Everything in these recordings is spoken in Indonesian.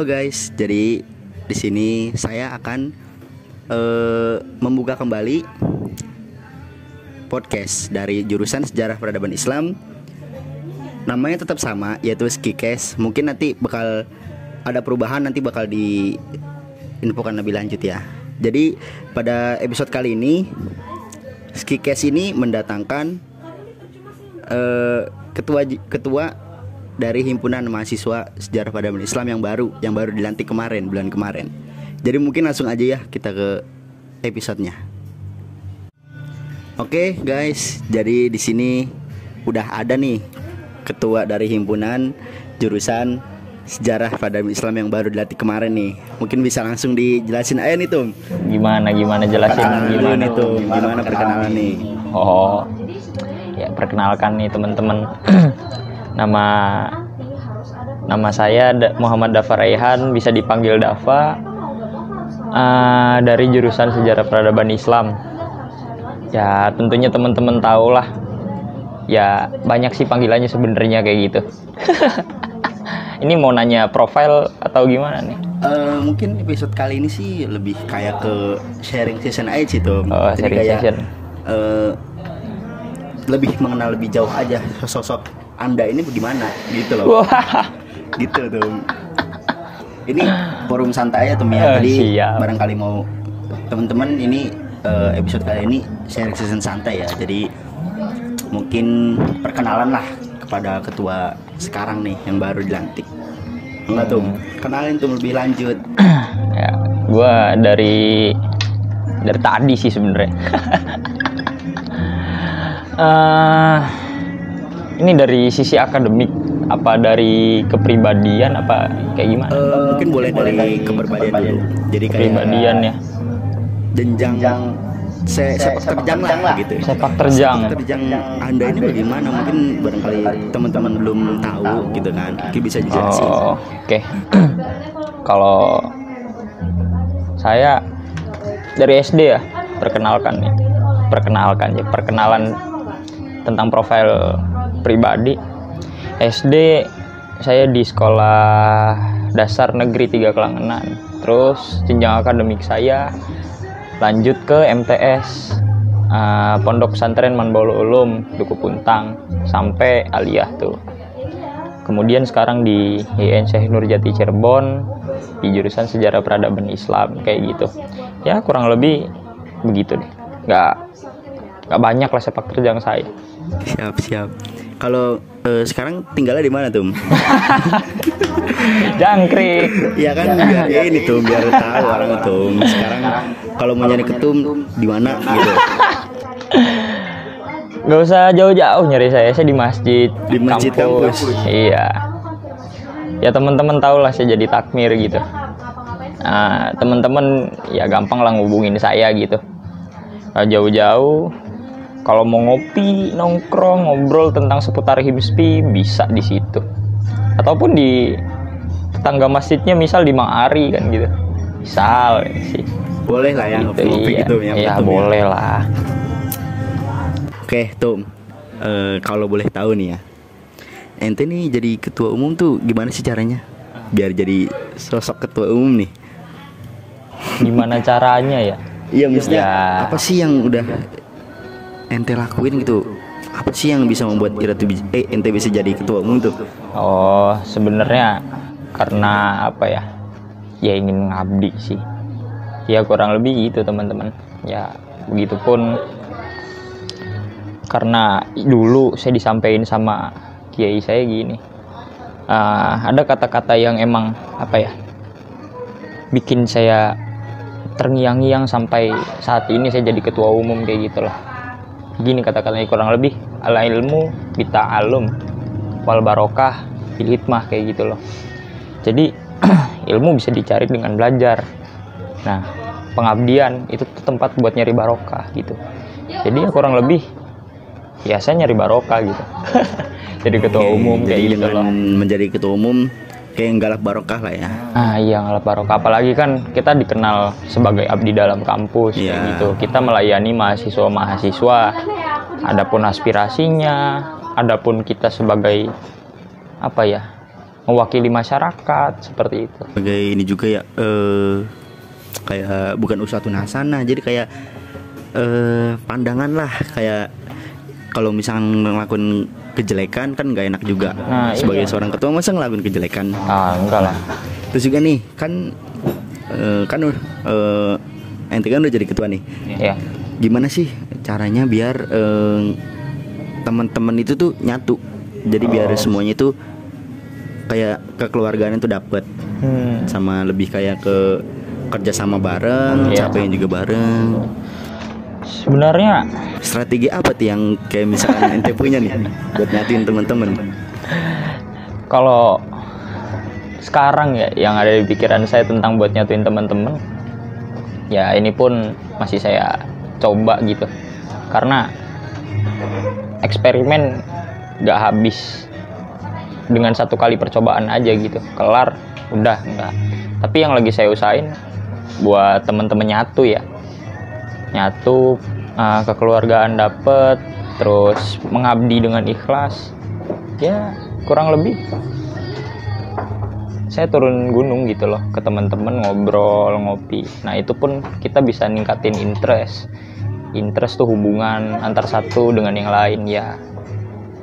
Halo guys, jadi di sini saya akan membuka kembali podcast dari jurusan Sejarah Peradaban Islam. Namanya tetap sama, yaitu Skikes. Mungkin nanti bakal ada perubahan, nanti bakal diinfokan lebih lanjut ya. Jadi pada episode kali ini Skikes ini mendatangkan ketua dari himpunan mahasiswa Sejarah Peradaban Islam yang baru dilantik bulan kemarin. Jadi mungkin langsung aja ya kita ke episodenya. Oke guys, jadi di sini udah ada nih ketua dari himpunan jurusan Sejarah Peradaban Islam yang baru dilantik kemarin nih. Mungkin bisa langsung dijelasin aja nih Tum. Gimana jelasin gimana Tum? Gimana perkenalan nih? Oh, ya perkenalkan nih teman-teman. Nama saya Muhammad Dafa Raihan, bisa dipanggil Dafa, dari jurusan Sejarah Peradaban Islam. Ya tentunya teman-teman tahu lah. Ya banyak sih panggilannya sebenarnya kayak gitu. Ini mau nanya profil atau gimana nih? Mungkin episode kali ini sih lebih kayak ke sharing session aja sih Tom. Oh, jadi sharing kayak session. Lebih mengenal lebih jauh aja sosok Anda ini bagaimana gitu loh. Wah. Gitu Tom. Ini forum santai ya Tom ya. Jadi siap. barangkali mau teman-teman ini episode kali ini sharing session santai ya. Jadi mungkin perkenalan lah kepada ketua sekarang nih yang baru dilantik. Enggak Tum, kenalin Tum lebih lanjut. Ya, gua dari tadi sih sebenarnya. Ini dari sisi akademik apa dari kepribadian apa kayak gimana? Mungkin boleh dari kepribadian dulu. Jadi kayak kepribadian ya. Jenjang sepak terjang lah gitu. Sepak terjang Anda ini bagaimana? Mungkin barangkali teman-teman belum tahu gitu kan. Mungkin bisa dijelasin. Oh, oke. Kalau saya dari SD ya, perkenalan tentang profil pribadi. SD saya di sekolah dasar negeri 3 Kelangenan. Terus jenjang akademik saya lanjut ke MTS, Pondok Pesantren Manbaul Ulum Duku Puntang sampai aliyah tuh. Kemudian sekarang di IAIN Syekh Nurjati Cirebon di jurusan Sejarah Peradaban Islam kayak gitu. Ya kurang lebih begitu deh. Nggak banyak lah sepak terjang saya. Siap. Kalau sekarang tinggalnya di mana Tum? Jangkrik. Iya kan biar ya ini tuh biar tahu orang Tum. Sekarang kalau mau nyari ketum di mana gitu. Nggak usah jauh-jauh nyari saya di masjid. Di masjid kampus. Iya. Ya teman-teman tahu lah saya jadi takmir gitu. Nah, teman-teman ya gampang lah ngubungin saya gitu. Nah, jauh-jauh. Kalau mau ngopi, nongkrong, ngobrol tentang seputar HIMSPI bisa di situ. Ataupun di tetangga masjidnya, misal di Mang Ari kan gitu. Misal sih. Boleh lah ya gitu, ngopi iya. gitu ya. Iya boleh lah. Oke Tum, kalau boleh tahu nih ya, ente nih jadi ketua umum tuh gimana sih caranya? Biar jadi sosok ketua umum nih. Gimana caranya ya? Iya maksudnya Ya. apa sih yang udah ente lakuin gitu? Apa sih yang bisa membuat ente bisa jadi ketua umum tuh? Oh, sebenarnya karena apa ya? Ya ingin ngabdi sih. Ya kurang lebih gitu teman-teman. Ya begitupun karena dulu saya disampaikan sama kiai saya gini. Ada kata-kata yang emang apa ya? Bikin saya terngiang-ngiang sampai saat ini saya jadi ketua umum kayak gitulah. Gini kata-katanya kurang lebih, ala ilmu bita'alum wal barokah bil hikmah kayak gitu loh. Jadi ilmu bisa dicari dengan belajar. Nah, pengabdian itu tuh tempat buat nyari barokah gitu. Jadi ya kurang lebih ya saya nyari barokah gitu. Jadi ketua umum kayak gitu loh. Menjadi ketua umum kayak nggalap barokah lah ya. Iya ngalap barokah, apalagi kan kita dikenal sebagai abdi dalam kampus kayak gitu. Kita melayani mahasiswa-mahasiswa. Adapun aspirasinya, adapun kita sebagai apa ya, mewakili masyarakat seperti itu. Sebagai ini juga ya, kayak bukan uswatun hasanah, jadi kayak pandangan lah, kayak kalau misalnya ngelakuin kejelekan kan nggak enak juga. Nah, sebagai iya. seorang ketua masa ngelakuin kejelekan. Enggak lah. Terus juga nih kan ente kan udah jadi ketua nih. Ya. Gimana sih caranya biar teman-teman itu tuh nyatu, jadi biar semuanya itu kayak kekeluargaan itu dapet, sama lebih kayak ke kerja sama bareng, Iya. capeknya juga bareng. Sebenarnya Strategi apa tuh yang kayak misalkan ente punya nih buat nyatuin teman-teman? kalau sekarang ya yang ada di pikiran saya tentang buat nyatuin teman-teman, ya ini pun masih saya coba gitu, karena eksperimen gak habis dengan satu kali percobaan aja gitu, kelar udah enggak. Tapi yang lagi saya usahain buat teman-teman nyatu ya, nyatu, kekeluargaan dapet, terus mengabdi dengan ikhlas, ya kurang lebih saya turun gunung gitu loh ke teman-teman, ngobrol, ngopi. Nah itu pun kita bisa ningkatin interest tuh, hubungan antar satu dengan yang lain, ya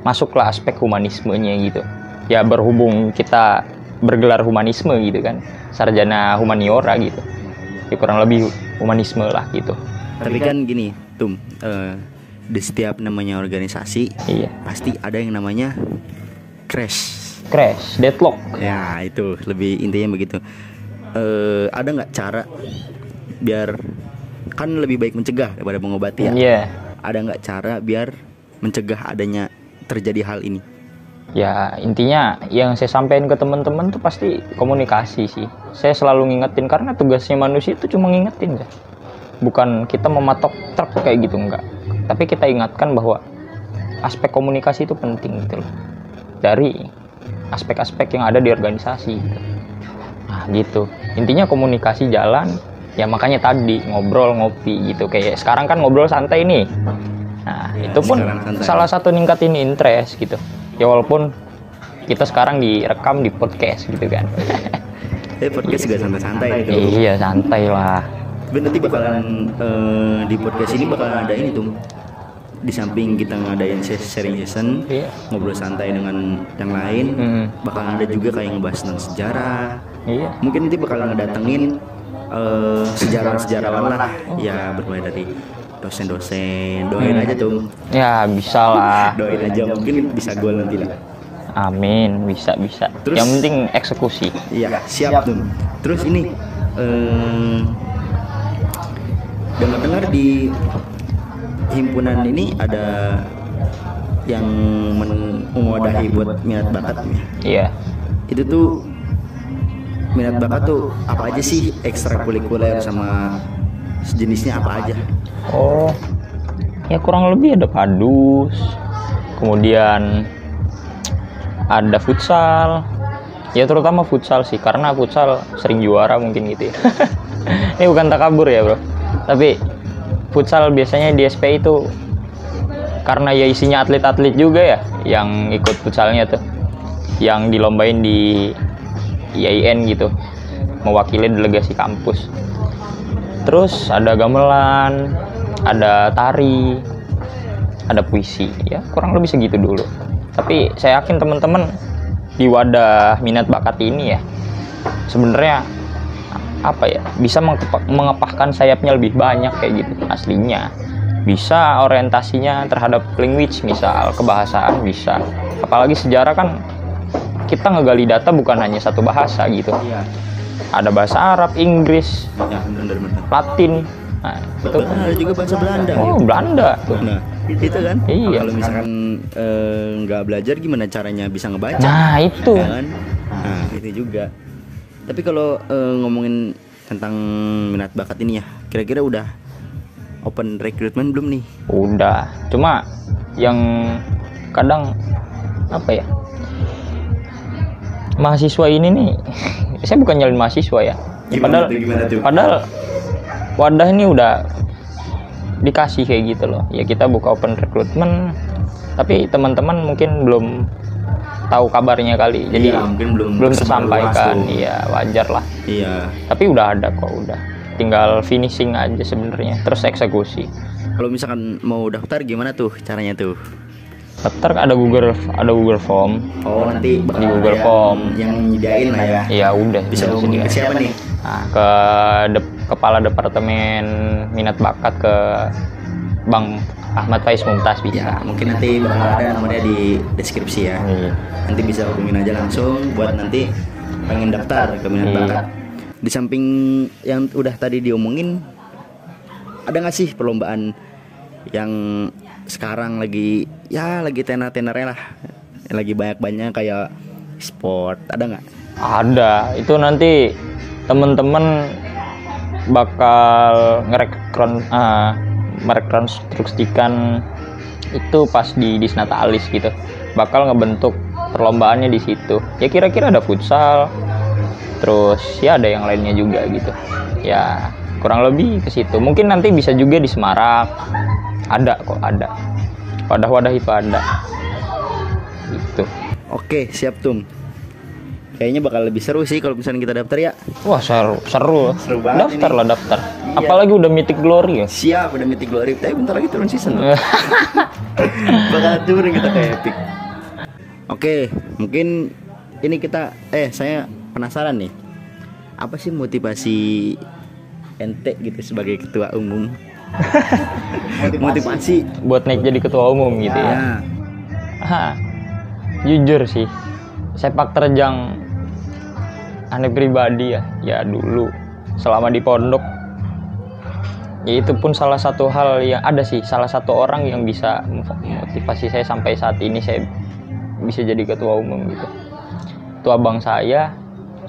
masuklah aspek humanismenya gitu ya, berhubung kita bergelar humanisme gitu kan, sarjana humaniora gitu ya, kurang lebih humanisme lah gitu. Tapi kan gini Tum, di setiap namanya organisasi Iya, pasti ada yang namanya crash. deadlock. Ya itu lebih intinya begitu. Ada nggak cara biar, kan lebih baik mencegah daripada mengobati ya? Iya. Ada nggak cara biar mencegah adanya terjadi hal ini? Ya intinya yang saya sampaikan ke teman-teman tuh pasti komunikasi sih. Saya selalu ngingetin, karena tugasnya manusia itu cuma ngingetin ya. Bukan kita mematok truk kayak gitu, enggak. Tapi kita ingatkan bahwa aspek komunikasi itu penting gitu loh, dari aspek-aspek yang ada di organisasi gitu. Nah gitu, intinya komunikasi jalan ya, makanya tadi ngobrol, ngopi gitu. Kayak sekarang kan ngobrol santai nih. Nah Ya, itu pun sekarang santai. salah satu ningkatin interest gitu ya, walaupun kita sekarang direkam di podcast gitu kan. Podcast juga santai-santai gitu. Iya santai lah. Tapi nanti bakalan di podcast ini bakalan ada ini tuh. Di samping kita ngadain sharing session, Iya. ngobrol santai dengan yang lain, bakalan ada juga kayak ngebahas tentang sejarah. Iya. Mungkin nanti bakalan ngedatengin sejarawan-sejarawan lah, ya bermulai dari dosen-dosen. Doain aja tuh, Ya bisa lah. doain aja, mungkin bisa gol nanti lah. Amin, bisa. Terus- Yang penting eksekusi. Iya, siap tuh. Terus ini dengar-dengar di himpunan ini ada yang mewadahi buat minat bakatnya. Iya. Itu tuh minat bakat tuh apa aja sih, ekstrakurikuler sama sejenisnya apa aja? Oh, ya kurang lebih ada padus, kemudian ada futsal. Ya terutama futsal sih, karena futsal sering juara mungkin gitu ya. Ini bukan takabur ya bro, tapi futsal biasanya di SP itu karena ya isinya atlet-atlet juga ya yang ikut futsalnya tuh, yang dilombain di IAIN gitu, mewakili delegasi kampus. Terus ada gamelan, ada tari, ada puisi, ya kurang lebih segitu dulu. Tapi saya yakin teman-teman di wadah minat bakat ini ya sebenarnya apa ya, bisa mengepakkan sayapnya lebih banyak kayak gitu aslinya. Bisa orientasinya terhadap language, misal kebahasaan bisa. Apalagi sejarah kan kita ngegali data bukan hanya satu bahasa gitu. Iya. Ada bahasa Arab, Inggris, Ya, benar-benar. Latin. Nah, itu Bahkan ada juga bahasa Belanda. oh gitu. Belanda. Nah, itu kan. Iya. Kalau misalkan nggak belajar, gimana caranya bisa ngebaca? Nah, itu. Ya kan? Nah, itu juga. Tapi kalau ngomongin tentang minat bakat ini ya, kira-kira udah open recruitment belum nih? Udah. Cuma yang kadang apa ya? Mahasiswa ini nih, saya bukan nyalin mahasiswa ya. Gimana tuh? Padahal wadah ini udah dikasih kayak gitu loh. Ya kita buka open recruitment, tapi teman-teman mungkin belum tahu kabarnya kali. Jadi Iya, mungkin belum tersampaikan. luas tuh. Iya, wajar lah. Iya. Tapi udah ada kok, udah. Tinggal finishing aja sebenarnya, terus eksekusi. Kalau misalkan mau daftar gimana tuh caranya tuh? Daftar ada Google Form. Oh, nanti bakal Di Google ada Form. yang nyediain lah ya. Iya udah. Bisa udah hubungi ke disediain. siapa nih? Nah, ke Kepala Departemen Minat Bakat ke Bang Ahmad Faiz Mumtaz bisa. Ya, mungkin nanti bakal ada nomornya di deskripsi ya. Iya. Nanti bisa hubungin aja langsung buat nanti pengen daftar ke minat Iya. bakat. Di samping yang udah tadi diomongin, ada nggak sih perlombaan yang sekarang lagi tenar-tenarnya lah, yang lagi banyak-banyak kayak sport, ada nggak? Ada. Itu nanti temen-temen bakal merekonstruksikan itu pas di Disnata Alis gitu. Bakal ngebentuk perlombaannya di situ. Ya kira-kira ada futsal. Terus ya ada yang lainnya juga gitu. Ya kurang lebih ke situ. Mungkin nanti bisa juga di Semarang. Ada kok, ada. Wadah-wadah itu ada. Gitu. Oke, siap Tum. Kayaknya bakal lebih seru sih kalau misalnya kita daftar ya. Wah, seru. Seru banget Daftar ini. lah, daftar. Iya. Apalagi udah Mythic Glory ya. Siap, udah Mythic Glory. Tapi bentar lagi turun season loh. Bakal turun kita kayak epic. Oke, mungkin ini saya penasaran nih. Apa sih motivasi ente gitu sebagai ketua umum? Motivasi. Buat naik jadi ketua umum gitu ya. Ya. Ah, jujur sih, sepak terjang aneh pribadi ya dulu selama di pondok, ya itu pun salah satu hal yang ada sih, salah satu orang yang bisa motivasi saya sampai saat ini saya bisa jadi ketua umum gitu. Itu abang saya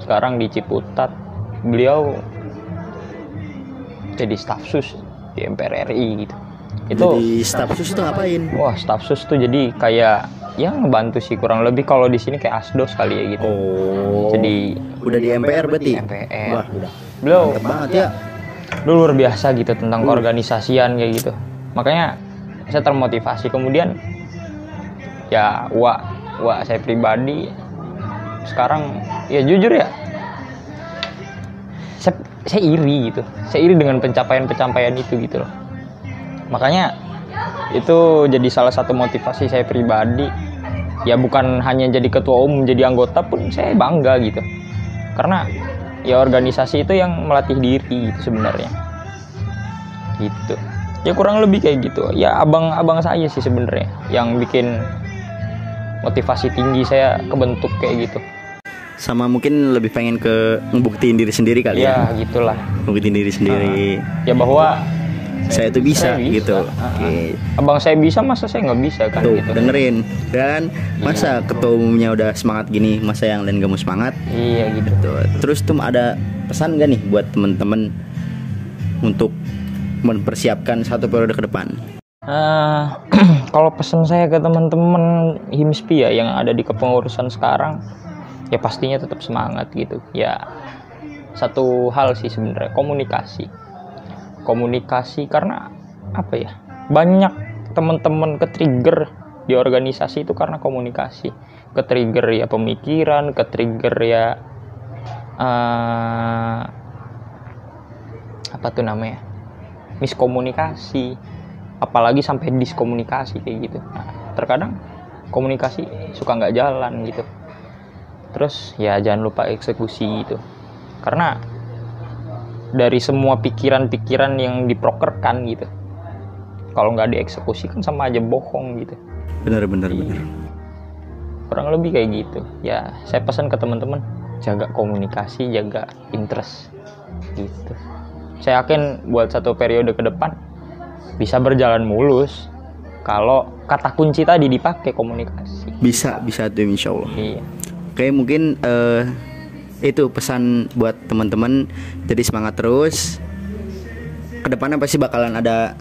sekarang di Ciputat, beliau jadi staf sus di MPR RI gitu. Itu Jadi staf sus itu ngapain? wah, staf sus tuh jadi kayak ya ngebantu sih, kurang lebih kalau di sini kayak asdos kali ya gitu. Oh. Jadi udah di MPR berarti? MPR. Wah, udah. Beliau Mantep banget ya. dulu luar biasa gitu tentang keorganisasian kayak gitu. Makanya saya termotivasi. Kemudian ya wah saya pribadi sekarang ya jujur ya saya iri gitu. Saya iri dengan pencapaian itu gitu loh. Makanya itu jadi salah satu motivasi saya pribadi. Ya bukan hanya jadi ketua umum, jadi anggota pun saya bangga gitu. Karena ya organisasi itu yang melatih diri gitu sebenarnya. Gitu. Ya kurang lebih kayak gitu. Ya abang saya sih sebenarnya yang bikin motivasi tinggi saya kebentuk kayak gitu. Sama mungkin lebih pengen ke ngebuktiin diri sendiri kali ya. Ya gitulah. Ngebuktiin diri sendiri. Ya bahwa Saya tuh bisa saya gitu. Ah, Oke. abang saya bisa, masa saya nggak bisa kan Tuh, gitu. dengerin. Dan masa ketua umumnya udah semangat gini, masa yang lain gak mau semangat? Iya gitu. Tuh. Terus tuh ada pesan gak nih buat temen-temen untuk mempersiapkan satu periode ke depan? Kalau pesan saya ke teman-teman HIMSPI ya yang ada di kepengurusan sekarang, ya pastinya tetap semangat gitu. Ya satu hal sih sebenarnya, komunikasi karena apa ya, banyak teman-teman ke-trigger di organisasi itu karena komunikasi, ke-trigger ya pemikiran, ke-trigger ya apa tuh namanya, miskomunikasi, apalagi sampai diskomunikasi kayak gitu. Nah, terkadang komunikasi suka nggak jalan gitu. Terus ya jangan lupa eksekusi gitu, karena dari semua pikiran-pikiran yang diprokerkan gitu, kalau nggak dieksekusi kan sama aja bohong gitu. Bener. Kurang lebih kayak gitu ya. Saya pesan ke teman-teman, jaga komunikasi, jaga interest gitu. Saya yakin buat satu periode ke depan bisa berjalan mulus kalau kata kunci tadi dipakai, komunikasi. Bisa tuh insya Allah. Iya. Oke, mungkin itu pesan buat teman-teman, jadi semangat terus. Kedepannya pasti bakalan ada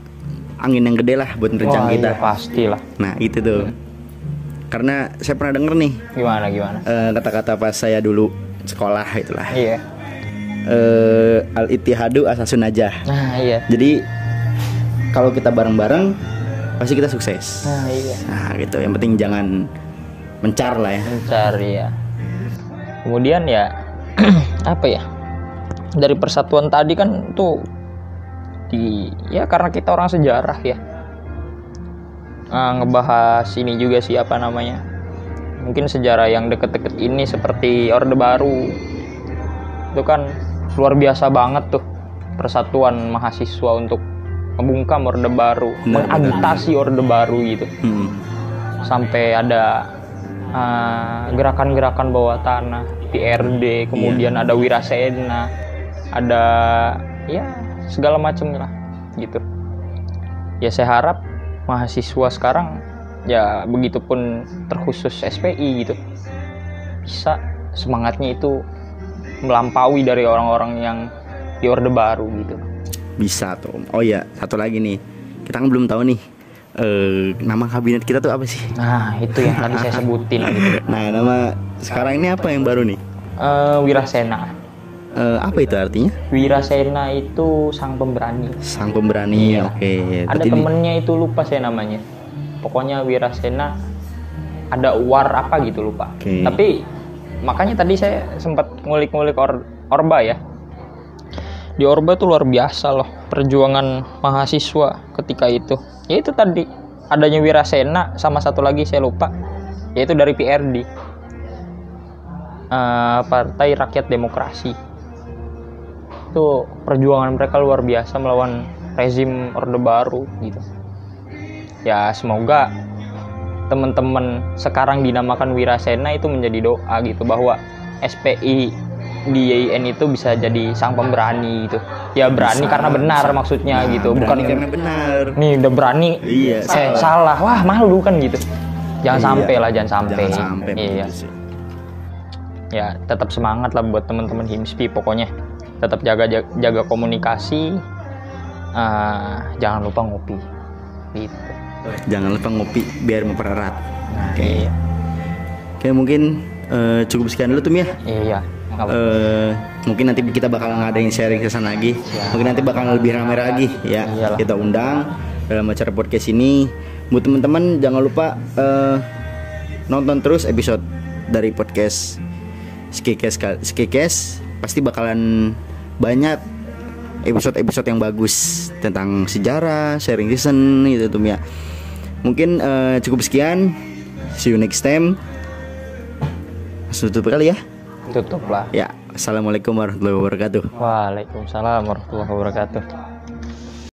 angin yang gede lah buat nerjang Wah, kita. iya, pastilah. Nah itu tuh. Karena saya pernah denger nih Gimana? kata-kata pas saya dulu sekolah itulah. Iya. Al-ittihadu asasun najah. Nah iya. Jadi kalau kita bareng-bareng pasti kita sukses. Nah iya. Nah gitu. Yang penting jangan mencar lah ya. mencari ya. Kemudian ya apa ya, dari persatuan tadi kan tuh ya karena kita orang sejarah ya, ngebahas ini juga sih apa namanya, mungkin sejarah yang deket-deket ini seperti Orde Baru itu kan luar biasa banget tuh, persatuan mahasiswa untuk membungkam Orde Baru, mengagitasi Orde Baru gitu. Sampai ada gerakan-gerakan bawah tanah, PRD, kemudian ada Wirasena, ada ya segala macam lah gitu. Ya saya harap mahasiswa sekarang ya begitupun terkhusus SPI gitu bisa semangatnya itu melampaui dari orang-orang yang di Orde Baru gitu. Bisa tuh. Oh ya, satu lagi nih, kita kan belum tahu nih nama kabinet kita tuh apa sih? Nah itu yang tadi saya sebutin gitu. Nah nama sekarang ini apa yang baru nih? Wirasena. Apa itu artinya? Wirasena itu sang pemberani. Sang pemberani. Iya. Oke. Ada temennya itu lupa saya namanya. Pokoknya Wirasena ada war apa gitu lupa. Oke. Tapi makanya tadi saya sempat ngulik-ngulik Orba ya. Di Orba tuh luar biasa loh perjuangan mahasiswa ketika itu. Ya itu tadi adanya Wirasena sama satu lagi saya lupa, yaitu dari PRD, Partai Rakyat Demokrasi. Itu perjuangan mereka luar biasa melawan rezim Orde Baru gitu. Ya semoga teman-teman sekarang dinamakan Wirasena itu menjadi doa gitu, bahwa SPI di YIN itu bisa jadi sang pemberani gitu. Ya berani Bisa, karena benar bisa. maksudnya Nah, gitu, berani bukan karena benar. nih udah berani Iya, salah. Wah malu kan gitu. Jangan Iya. sampai lah, jangan sampai. Jangan sampai. Iya. begitu sih. Ya tetap semangat lah buat teman-teman HIMSPI, pokoknya tetap jaga komunikasi, jangan lupa ngopi gitu. Jangan lupa ngopi biar mempererat. Nah, Oke. iya. Oke, mungkin cukup sekian dulu tuh ya. Iya. Mungkin nanti kita bakal ngadain sharing session lagi. Mungkin nanti bakal lebih ramai lagi ya. Iyalah. Kita undang dalam acara podcast ini. Buat teman-teman jangan lupa nonton terus episode dari podcast Skikes. Pasti bakalan banyak episode-episode yang bagus tentang sejarah, sharing session gitu tuh ya. Mungkin cukup sekian. See you next time. Tutup kali ya. Tutup lah. Ya, assalamualaikum warahmatullahi wabarakatuh. Waalaikumsalam warahmatullahi wabarakatuh.